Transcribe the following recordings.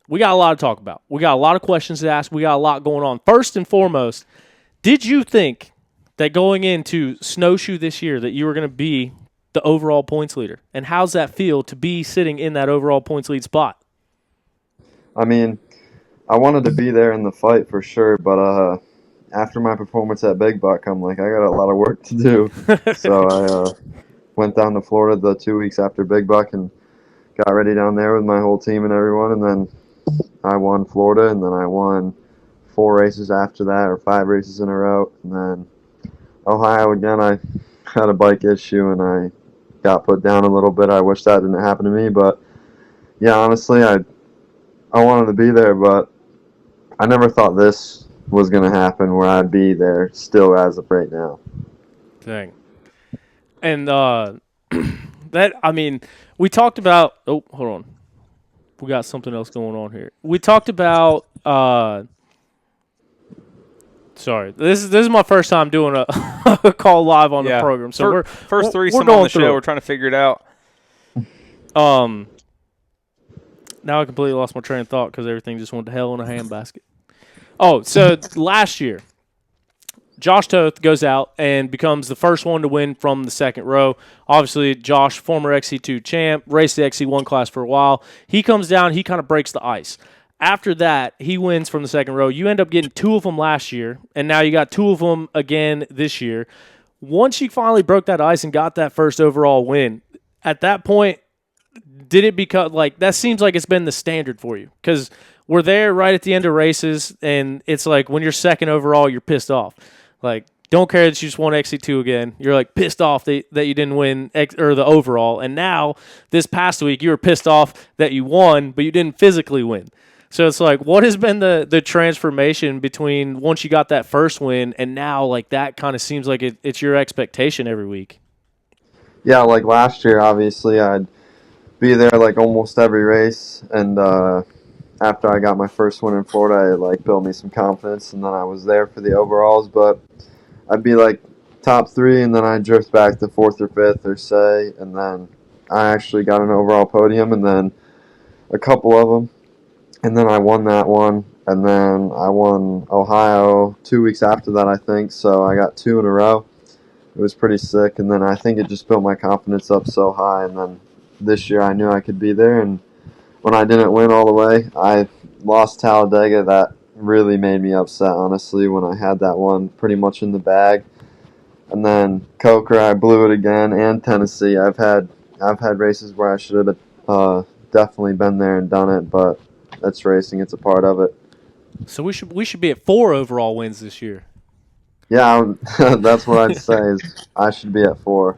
we got a lot to talk about. We got a lot of questions to ask. We got a lot going on. First and foremost, did you think that going into Snowhsoe this year that you were going to be the overall points leader? And how's that feel to be sitting in that overall points lead spot? I mean, I wanted to be there in the fight for sure, but after my performance at Big Buck, I'm like, I got a lot of work to do. So I went down to Florida the 2 weeks after Big Buck and got ready down there with my whole team and everyone, and then I won Florida, and then I won 4 races after that, or 5 races in a row, and then Ohio again. I had a bike issue and I got put down a little bit. I wish that didn't happen to me, but yeah, honestly, I wanted to be there, but I never thought this was going to happen where I'd be there still as of right now. Dang. And that, I mean, we talked about, oh, hold on. We got something else going on here. We talked about, sorry, this is my first time doing a call live on the program. So we're first threesome on the show. We're trying to figure it out. Now I completely lost my train of thought because everything just went to hell in a handbasket. Oh, so last year, Josh Toth goes out and becomes the first one to win from the second row. Obviously, Josh, former XC2 champ, raced the XC1 class for a while. He comes down, he kind of breaks the ice. After that, he wins from the second row. You end up getting 2 of them last year, and now you got 2 of them again this year. Once you finally broke that ice and got that first overall win, at that point, did it become like that? Seems like it's been the standard for you because we're there right at the end of races, and it's like when you're second overall, you're pissed off. Like, don't care that you just won XC2 again. You're like pissed off that you didn't win or the overall. And now, this past week, you were pissed off that you won, but you didn't physically win. So it's like, what has been the transformation between once you got that first win and now, like, that kind of seems like it's your expectation every week? Yeah, like last year, obviously, I'd be there like almost every race, and after I got my first win in Florida, it like built me some confidence, and then I was there for the overalls. But I'd be like top 3, and then I'd drift back to 4th or 5th or say, and then I actually got an overall podium, and then a couple of them, and then I won that one, and then I won Ohio 2 weeks after that, I think. So I got 2 in a row. It was pretty sick, and then I think it just built my confidence up so high, and then this year I knew I could be there, and when I didn't win all the way, I lost Talladega. That really made me upset, honestly, when I had that one pretty much in the bag. And then Coker, I blew it again, and Tennessee. I've had races where I should have definitely been there and done it, but that's racing. It's a part of it. So we should be at 4 overall wins this year. Yeah, that's what I'd say is I should be at 4.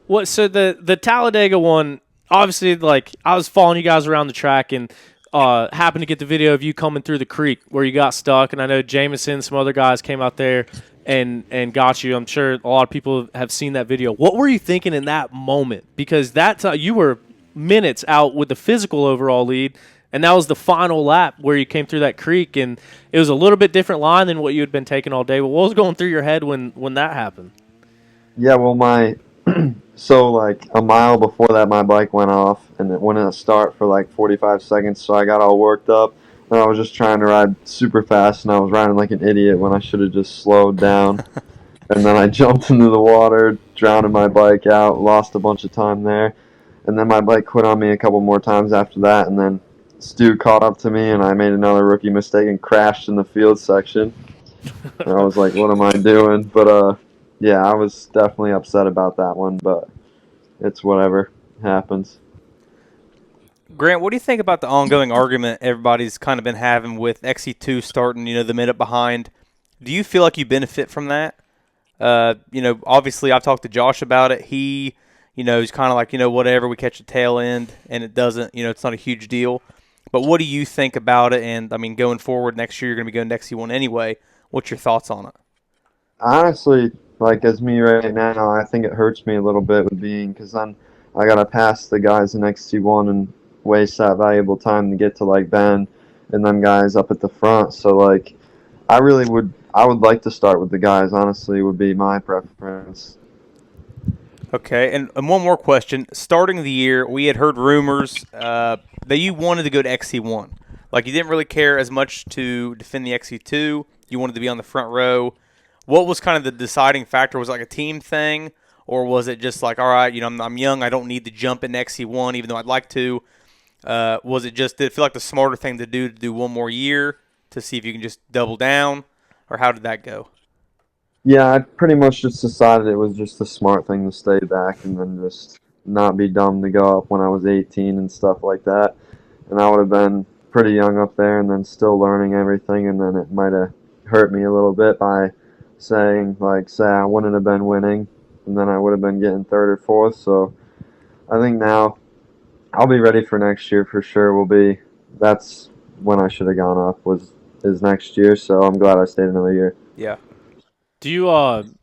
What? So the Talladega one, obviously, like, I was following you guys around the track and happened to get the video of you coming through the creek where you got stuck. And I know Jameson, some other guys came out there and got you. I'm sure a lot of people have seen that video. What were you thinking in that moment? Because you were minutes out with the physical overall lead, and that was the final lap where you came through that creek, and it was a little bit different line than what you had been taking all day. But what was going through your head when that happened? Yeah, well, so like a mile before that, my bike went off, and it went in a start for like 45 seconds, so I got all worked up, and I was just trying to ride super fast, and I was riding like an idiot when I should have just slowed down. And then I jumped into the water, drowned my bike out, lost a bunch of time there, and then my bike quit on me a couple more times after that, and then Stu caught up to me, and I made another rookie mistake and crashed in the field section. And I was like, what am I doing? But yeah, I was definitely upset about that one, but it's whatever. It happens. Grant, what do you think about the ongoing argument everybody's kind of been having with XC2 starting, the minute behind? Do you feel like you benefit from that? Obviously I've talked to Josh about it. He, he's kind of like, whatever, we catch a tail end and it doesn't, it's not a huge deal. But what do you think about it? And, I mean, going forward next year, you're going to be going to XC1 anyway. What's your thoughts on it? Honestly, like as me right now, I think it hurts me a little bit with being, because then I got to pass the guys in XC1 and waste that valuable time to get to like Ben and them guys up at the front. So like I would like to start with the guys, honestly, would be my preference. Okay, and one more question. Starting the year, we had heard rumors that you wanted to go to XC1. Like, you didn't really care as much to defend the XC2. You wanted to be on the front row. What was kind of the deciding factor? Was it like a team thing, or was it just like, all right, I'm young, I don't need to jump in XC1 even though I'd like to? Was it just, did it feel like the smarter thing to do one more year to see if you can just double down, or how did that go? Yeah, I pretty much just decided it was just the smart thing to stay back and then just not be dumb to go up when I was 18 and stuff like that. And I would have been pretty young up there and then still learning everything, and then it might have hurt me a little bit by say I wouldn't have been winning, and then I would have been getting third or fourth. So I think now I'll be ready for next year for sure. That's when I should have gone up is next year. So I'm glad I stayed another year. Yeah. Do you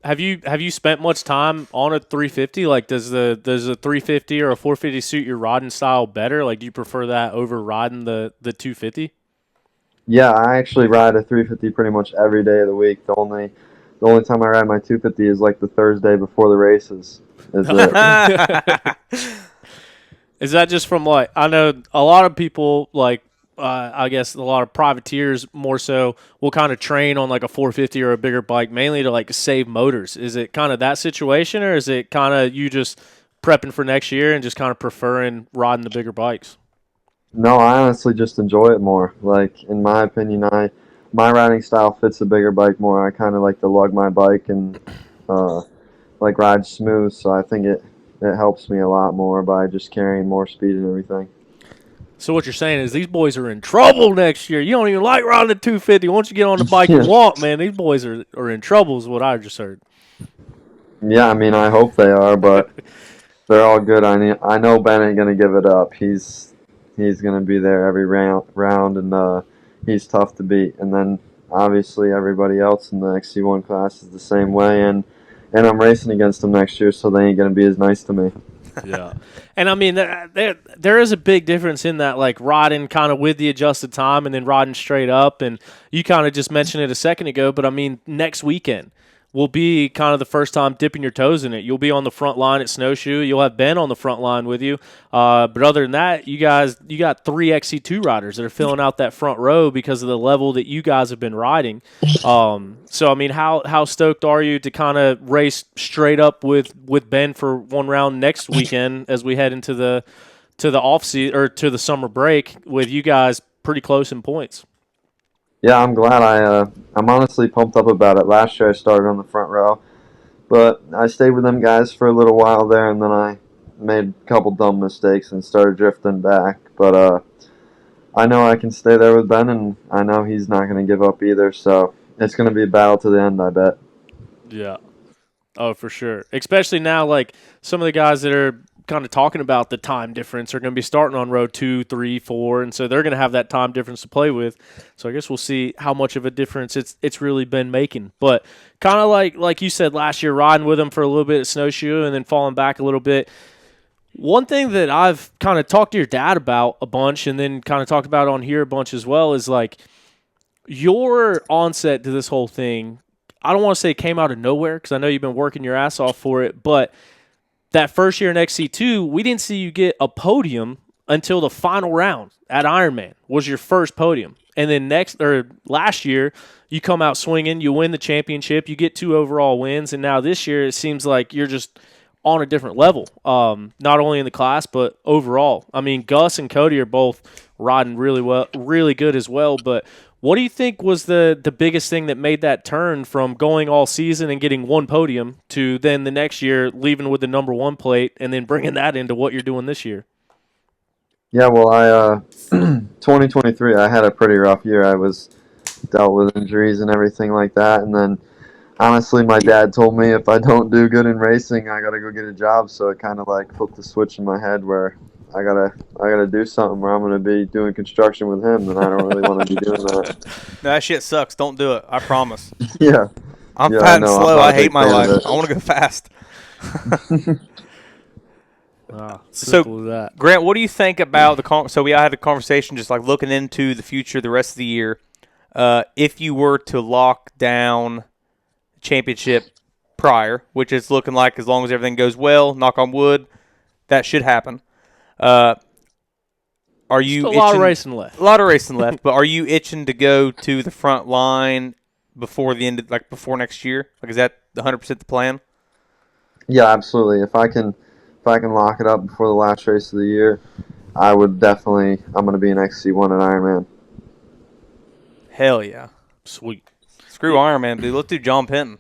have you spent much time on a 350? Like, does a 350 or a 450 suit your riding style better? Like, do you prefer that over riding the 250? Yeah, I actually ride a 350 pretty much every day of the week. The only time I ride my 250 is like the Thursday before the races. Is it? Is that just from, like, I know a lot of people, like, I guess a lot of privateers more so will kind of train on like a 450 or a bigger bike mainly to like save motors. Is it kind of that situation, or is it kind of you just prepping for next year and just kind of preferring riding the bigger bikes? No, I honestly just enjoy it more. Like in my opinion, my riding style fits a bigger bike more. I kind of like to lug my bike and uh, like ride smooth. So I think it helps me a lot more by just carrying more speed and everything. So what you're saying is these boys are in trouble next year. You don't even like riding the 250. Once you get on the bike you want, man, these boys are in trouble is what I just heard. Yeah, I mean I hope they are, but they're all good. I know Ben ain't gonna give it up. He's gonna be there every round, and he's tough to beat. And then obviously everybody else in the XC1 class is the same way, and I'm racing against them next year, so they ain't gonna be as nice to me. Yeah. And I mean, there is a big difference in that, like riding kind of with the adjusted time and then riding straight up. And you kind of just mentioned it a second ago, but I mean, next weekend will be kind of the first time dipping your toes in it. You'll be on the front line at Snowhsoe. You'll have Ben on the front line with you. But other than that, you got three XC2 riders that are filling out that front row because of the level that you guys have been riding. So, I mean, how stoked are you to kind of race straight up with Ben for one round next weekend as we head into the off season or to the summer break with you guys pretty close in points? Yeah, I'm glad. I'm honestly pumped up about it. Last year I started on the front row, but I stayed with them guys for a little while there, and then I made a couple dumb mistakes and started drifting back. But I know I can stay there with Ben, and I know he's not going to give up either. So it's going to be a battle to the end, I bet. Yeah. Oh, for sure. Especially now, like some of the guys that are kind of talking about the time difference are going to be starting on row 2, 3, 4, and so they're going to have that time difference to play with. So I guess we'll see how much of a difference it's really been making. But kind of like you said last year, riding with them for a little bit at Snowhsoe and then falling back a little bit. One thing that I've kind of talked to your dad about a bunch and then kind of talked about on here a bunch as well is like your onset to this whole thing. I don't want to say it came out of nowhere because I know you've been working your ass off for it, but that first year in XC2, we didn't see you get a podium until the final round at Ironman was your first podium. And then last year, you come out swinging, you win the championship, you get 2 overall wins, and now this year it seems like you're just on a different level, not only in the class but overall. I mean, Gus and Cody are both riding really well, really good as well, but what do you think was the biggest thing that made that turn from going all season and getting one podium to then the next year leaving with the number 1 plate and then bringing that into what you're doing this year? Yeah, well, 2023, I had a pretty rough year. I was dealt with injuries and everything like that, and then honestly, my dad told me if I don't do good in racing, I gotta go get a job. So it kind of like flipped the switch in my head where I gotta do something where I'm gonna be doing construction with him, and I don't really want to be doing that. No, that shit sucks. Don't do it. I promise. Yeah, I'm yeah, fat and I'm slow. not I a big hate my fan of life. it. I want to go fast. Simple So, as that. Grant, what do you think about I had a conversation just like looking into the future, the rest of the year. If you were to lock down championship prior, which is looking like as long as everything goes well, knock on wood, that should happen. Are Just you a lot of itching- racing left. A lot of racing left, but are you itching to go to the front line before the end, before next year? Like, is that 100% the plan? Yeah, absolutely. If I can lock it up before the last race of the year, I would definitely. I'm going to be an XC1 at Ironman. Hell yeah. Sweet. Screw Iron Man, dude. Let's do John Penton.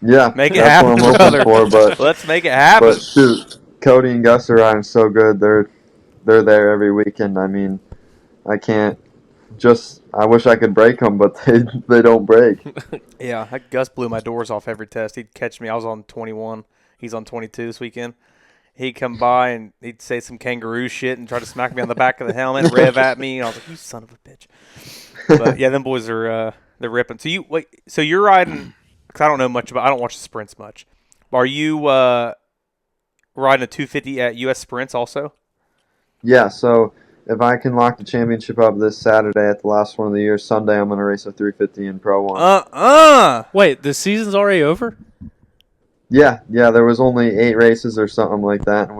Yeah, Make it that's happen, what I'm hoping brother. for. But Let's make it happen. but shoot, Cody and Gus are riding so good. They're there every weekend. I mean, I can't. I wish I could break them, but they don't break. Yeah, Gus blew my doors off every test. He'd catch me. I was on 21. He's on 22 this weekend. He'd come by and he'd say some kangaroo shit and try to smack me on the back of the helmet, rev at me, and I was like, "You son of a bitch!" But yeah, them boys are they're ripping. So you're riding? Because I don't know much about. I don't watch the sprints much. Are you riding a 250 at U.S. Sprints also? Yeah, so if I can lock the championship up this Saturday at the last one of the year, Sunday I'm going to race a 350 in Pro 1. Wait, the season's already over? Yeah, there was only 8 races or something like that, and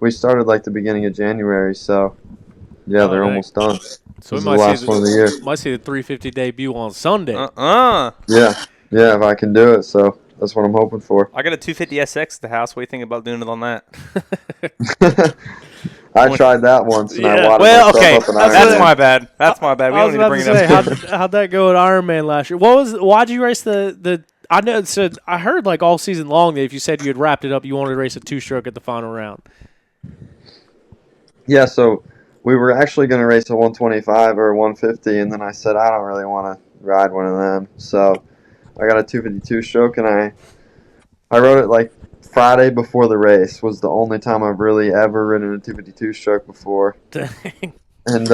we started like the beginning of January, so yeah, Oh, they're dang. almost done. So This we is the might last see one of the year. might see the 350 debut on Sunday. Yeah, if I can do it, so that's what I'm hoping for. I got a 250 SX at the house. What do you think about doing it on that? I tried that once, and I Yeah. wadded Well, myself okay, up an that's Ironman. my bad. That's my bad. We I don't was need to about bring to it say, up. how'd that go at Ironman last year? Why'd you race the? I know. So I heard like all season long that if you said you had wrapped it up, you wanted to race a 2-stroke at the final round. Yeah, so we were actually going to race a 125 or a 150, and then I said I don't really want to ride one of them, so I got a 252 stroke, and I rode it like Friday before the race. Was the only time I've really ever ridden a 252 stroke before. Dang. And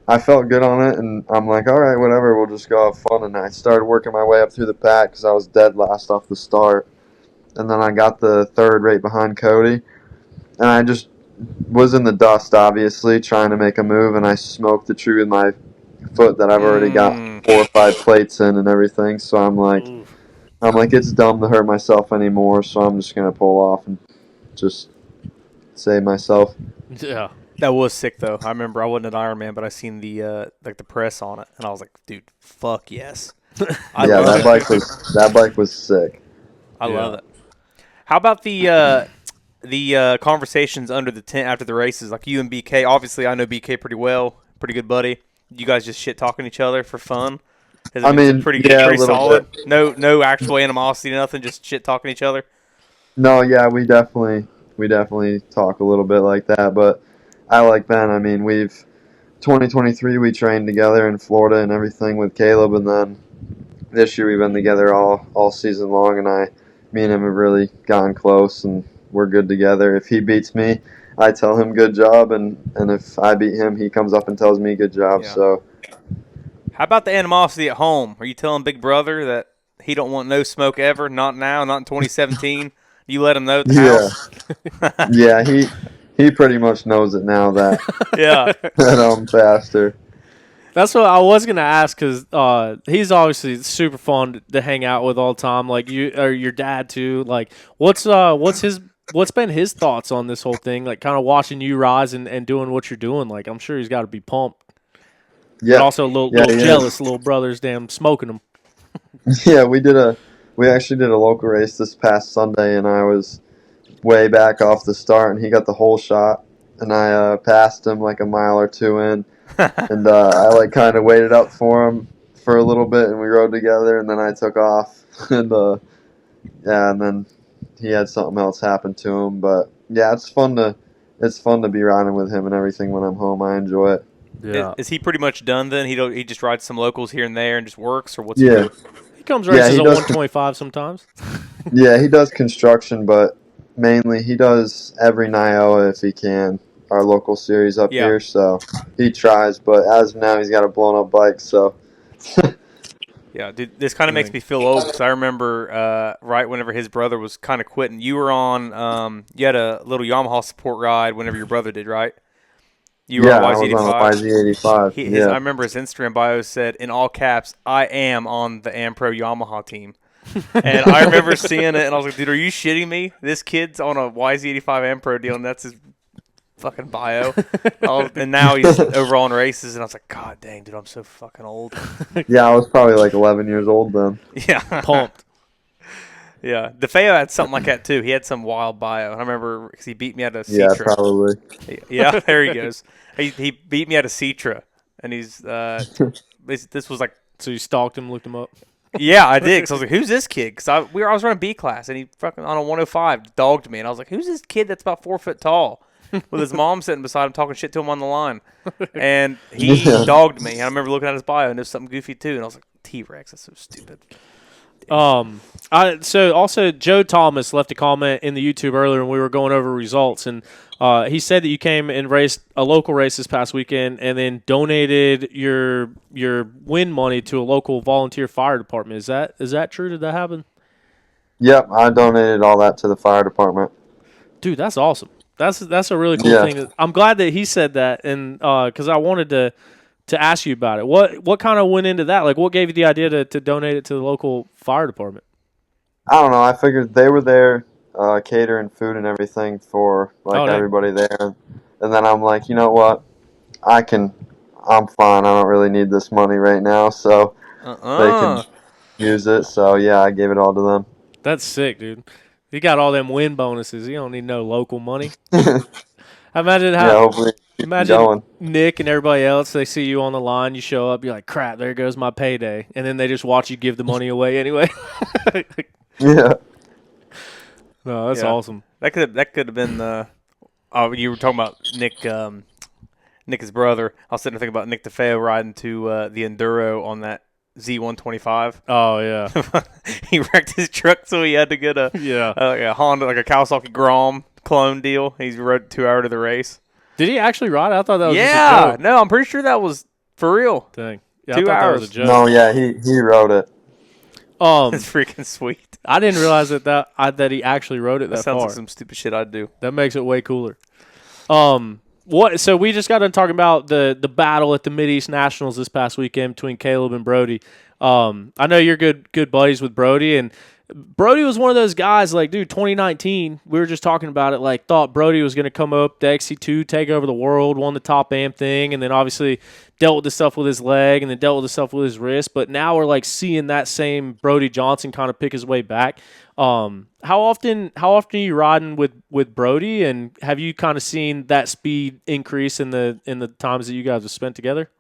I felt good on it, and I'm like, all right, whatever, we'll just go have fun. And I started working my way up through the pack because I was dead last off the start. And then I got the third right behind Cody, and I just was in the dust, obviously, trying to make a move, and I smoked the tree with my foot that I've already got 4 or 5 plates in and everything. So I'm like, it's dumb to hurt myself anymore, so I'm just going to pull off and just save myself. Yeah. That was sick though. I remember I wasn't at Ironman, but I seen the the press on it, and I was like, dude, fuck yes. I Yeah, love that bike was sick. I love it. How about the conversations under the tent after the races? Like you and BK. Obviously, I know BK pretty well. Pretty good buddy. You guys just shit talking each other for fun. Has it been pretty good, pretty a little solid. bit. No actual animosity, nothing. Just shit talking each other. No, yeah, we definitely talk a little bit like that, but I like Ben. I mean, 2023 we trained together in Florida and everything with Caleb, and then this year we've been together all season long, and me and him have really gotten close, and we're good together. If he beats me, I tell him good job, and if I beat him, he comes up and tells me good job. Yeah. So How about the animosity at home? Are you telling Big Brother that he don't want no smoke ever? Not now, not in 2017. You let him know at the house. yeah, he pretty much knows it now that Yeah. that I'm faster. That's what I was gonna ask because he's obviously super fun to hang out with all the time. Like you or your dad too. Like what's been his thoughts on this whole thing? Like kind of watching you rise and doing what you're doing. Like I'm sure he's got to be pumped. Yeah, But also a little jealous. Little brother's damn smoking him. Yeah, we actually did a local race this past Sunday, and I was way back off the start, and he got the whole shot, and I passed him like a mile or two in, and I like kind of waited up for him for a little bit, and we rode together, and then I took off, and and then he had something else happen to him, but yeah, it's fun to be riding with him and everything when I'm home. I enjoy it. Yeah. Is he pretty much done then? He just rides some locals here and there and just works, or what's Yeah. he do? He comes races he a does 125 sometimes. Yeah, he does construction, but mainly he does every NIOA if he can, our local series up here, so he tries, but as of now he's got a blown up bike, so. Yeah, dude, this kind of makes me feel old because I remember right whenever his brother was kind of quitting, you were on, you had a little Yamaha support ride whenever your brother did, right? You were on I was on a YZ85. I remember his Instagram bio said, in all caps, I am on the AmPro Yamaha team. And I remember seeing it, and I was like, dude, are you shitting me? This kid's on a YZ85 AmPro deal, and that's his fucking bio. And now he's overall in races, and I was like, God dang, dude, I'm so fucking old. Yeah, I was probably like 11 years old then. Yeah. Pumped. Yeah. DeFeo had something like that, too. He had some wild bio. I remember because he beat me at a Yeah, Citra. probably. Yeah, there he goes. He beat me at a Citra, and he's this was like. So you stalked him, looked him up. Yeah, I did. Cause I was like, "Who's this kid?" Because I was running B class, and he fucking on a 105 dogged me, and I was like, "Who's this kid that's about 4 foot tall?" With his mom sitting beside him talking shit to him on the line, and he dogged me. And I remember looking at his bio, and there's something goofy too, and I was like, "T-Rex, that's so stupid." So also Joe Thomas left a comment in the YouTube earlier when we were going over results, and he said that you came and raced a local race this past weekend, and then donated your win money to a local volunteer fire department. Is that true? Did that happen? Yep, I donated all that to the fire department. Dude, that's awesome. That's a really cool thing. I'm glad that he said that, and because I wanted to ask you about it. What kind of went into that? Like, what gave you the idea to donate it to the local fire department? I don't know. I figured they were there catering food and everything for everybody there. And then I'm like, you know what? I'm fine. I don't really need this money right now, so they can use it. So, yeah, I gave it all to them. That's sick, dude. He got all them win bonuses. You don't need no local money. Imagine hopefully imagine Nick and everybody else, they see you on the line, you show up, you're like, crap, there goes my payday. And then they just watch you give the money away anyway. Yeah. No, that's awesome. That could have been you were talking about Nick his brother. I was sitting there thinking about Nick DeFeo riding to the Enduro on that Z125. Oh yeah. He wrecked his truck, so he had to get a Honda, like a Kawasaki Grom clone deal. He rode 2 hours to the race. Did he actually ride? I thought that was just a joke. No, I'm pretty sure that was for real. Dang. Yeah, 2 I thought hours. that was a joke. No, yeah, he wrote it. It's freaking sweet. I didn't realize that he actually wrote it that sounds far. like some stupid shit I'd do. That makes it way cooler. So we just got done talking about the battle at the Mideast Nationals this past weekend between Caleb and Brody. I know you're good buddies with Brody, and Brody was one of those guys, like, dude, 2019, we were just talking about it, like, thought Brody was going to come up to XC2, take over the world, won the Top Am thing, and then obviously dealt with the stuff with his leg and then dealt with the stuff with his wrist. But now we're, like, seeing that same Brody Johnson kind of pick his way back. How often are you riding with Brody, and have you kind of seen that speed increase in the times that you guys have spent together?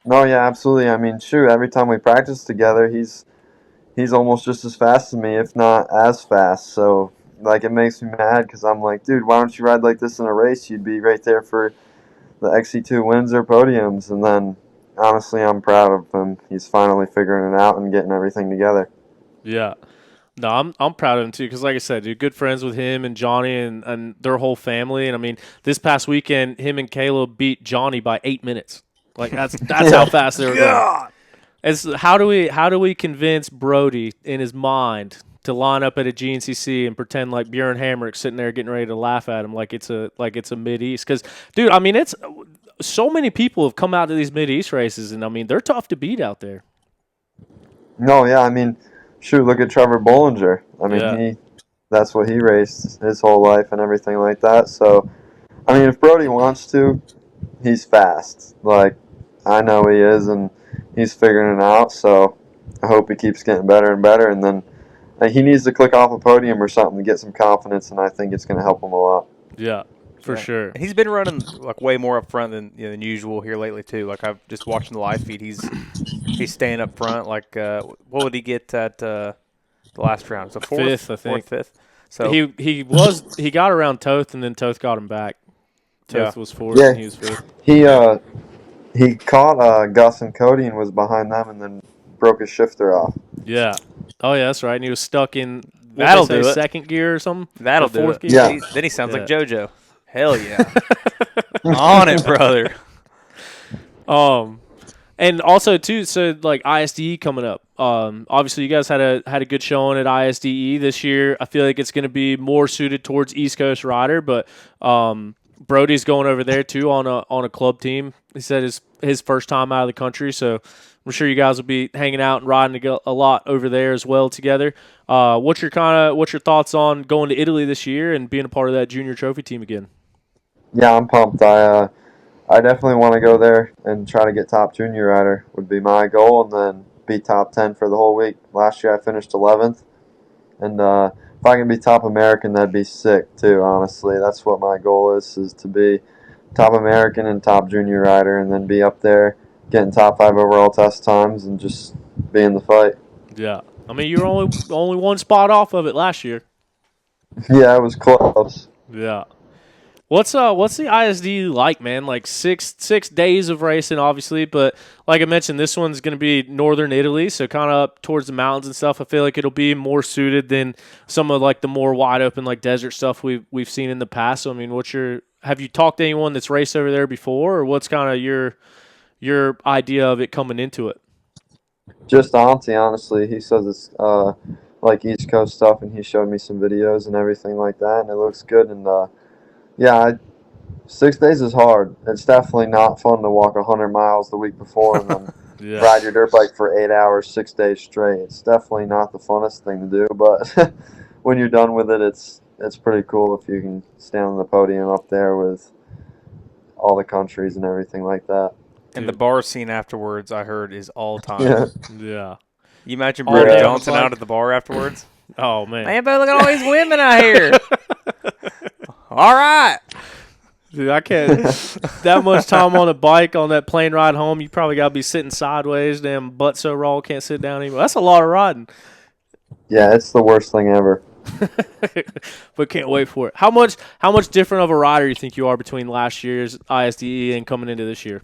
No, yeah, absolutely. I mean, shoot, every time we practice together, he's almost just as fast as me, if not as fast. So, like, it makes me mad because I'm like, dude, why don't you ride like this in a race? You'd be right there for the XC2 wins or podiums. And then, honestly, I'm proud of him. He's finally figuring it out and getting everything together. Yeah. No, I'm proud of him too, because like I said, dude, good friends with him and Johnny and their whole family. And I mean, this past weekend, him and Caleb beat Johnny by 8 minutes. Like that's how fast they were going. It's, how do we convince Brody in his mind to line up at a GNCC and pretend like Bjorn Hamrick's sitting there getting ready to laugh at him like it's a Mideast? Because, dude, I mean, it's so many people have come out to these Mideast races, and I mean, they're tough to beat out there. No, yeah, I mean, shoot, look at Trevor Bollinger. I mean, that's what he raced his whole life and everything like that. So, I mean, if Brody wants to, he's fast. Like, I know he is, and he's figuring it out. So, I hope he keeps getting better and better. And then he needs to click off a podium or something to get some confidence, and I think it's going to help him a lot. Yeah, for sure. He's been running like way more up front than usual here lately too. Like I've just watching the live feed, he's staying up front. Like what would he get at the last round? So fifth, I think. Fifth. So he got around Toth, and then Toth got him back. Toth was fourth, and he was fifth. He caught Gus and Cody and was behind them, and then broke his shifter off. Yeah. Oh yeah, that's right. And he was stuck in second gear or something. That'll do it. Gear? Yeah. Then he sounds like JoJo. Hell yeah. On it, brother. And also too, so like ISDE coming up. Obviously you guys had a good showing at ISDE this year. I feel like it's going to be more suited towards East Coast rider, but Brody's going over there too on a club team. He said his first time out of the country, so I'm sure you guys will be hanging out and riding a lot over there as well together. What's your thoughts on going to Italy this year and being a part of that junior trophy team again? Yeah, I'm pumped. I definitely want to go there and try to get top junior rider would be my goal, and then be top 10 for the whole week. Last year I finished 11th, and if I can be top American, that'd be sick too. Honestly, that's what my goal is to be top American and top junior rider, and then be up there getting top 5 overall test times and just be in the fight. Yeah. I mean, you were only one spot off of it last year. Yeah, it was close. Yeah. What's the ISD like, man? Like six days of racing, obviously, but like I mentioned, this one's going to be northern Italy, so kind of up towards the mountains and stuff. I feel like it'll be more suited than some of like the more wide open like desert stuff we've seen in the past. So I mean, have you talked to anyone that's raced over there before, or what's kind of your idea of it coming into it? Just Auntie, honestly, he says it's like East Coast stuff, and he showed me some videos and everything like that, and it looks good. And yeah, 6 days is hard. It's definitely not fun to walk 100 miles the week before and then Yeah. ride your dirt bike for 8 hours, 6 days straight. It's definitely not the funnest thing to do, but when you're done with it, it's pretty cool if you can stand on the podium up there with all the countries and everything like that. And the bar scene afterwards, I heard, is all time. Yeah. Yeah. You imagine All Brody day on the Johnson bike. out at the bar afterwards? Oh man. Man, but look at all these women out here. All right. Dude, I can't. That much time on a bike on that plane ride home, you probably got to be sitting sideways. Damn, butt so raw, can't sit down anymore. That's a lot of riding. Yeah, it's the worst thing ever. But can't wait for it. How much different of a rider you think you are between last year's ISDE and coming into this year?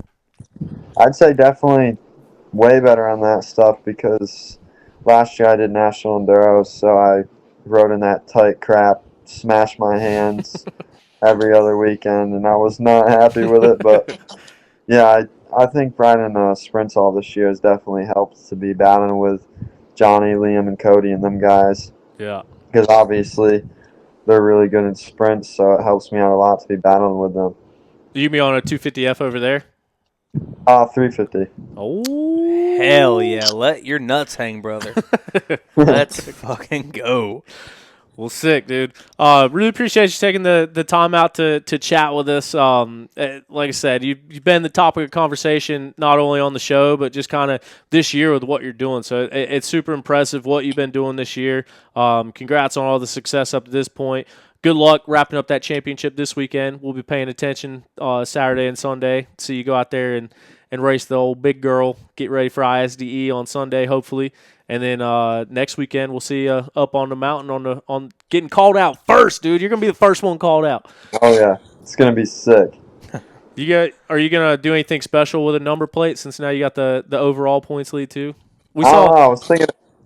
I'd say definitely way better on that stuff because last year I did National Enduro, so I rode in that tight crap, smashed my hands every other weekend, and I was not happy with it. But yeah, I think riding sprints all this year has definitely helped to be battling with Johnny, Liam, and Cody and them guys Yeah. because obviously they're really good in sprints, so it helps me out a lot to be battling with them. You be on a 250F over there? 350. Oh. Hell yeah. Let your nuts hang, brother. Let's fucking go. Well, sick, dude. Really appreciate you taking the time out to chat with us. Like I said, you've been the topic of conversation not only on the show, but just kind of this year with what you're doing. So it's super impressive what you've been doing this year. Congrats on all the success up to this point. Good luck wrapping up that championship this weekend. We'll be paying attention Saturday and Sunday. So you go out there and race the old big girl. Get ready for ISDE on Sunday, hopefully. And then next weekend we'll see you up on the mountain on getting called out first, dude. You're gonna be the first one called out. Oh yeah, it's gonna be sick. Are you gonna do anything special with a number plate since now you got the overall points lead too? We I don't saw. know.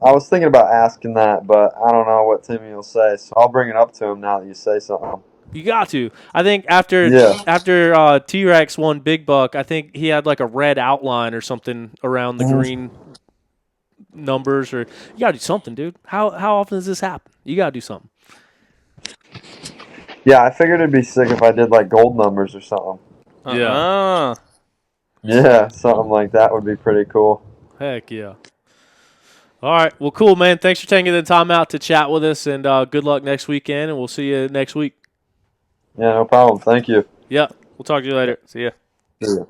I was thinking about asking that, but I don't know what Timmy will say. So I'll bring it up to him now that you say something. You got to. I think after T-Rex won Big Buck, I think he had like a red outline or something around the green numbers. Or you gotta do something, dude. How often does this happen? You gotta do something. Yeah, I figured it'd be sick if I did like gold numbers or something. Yeah. Yeah, something like that would be pretty cool. Heck yeah. All right. Well, cool, man. Thanks for taking the time out to chat with us, and good luck next weekend, and we'll see you next week. Yeah, no problem. Thank you. Yeah. We'll talk to you later. See ya. See ya.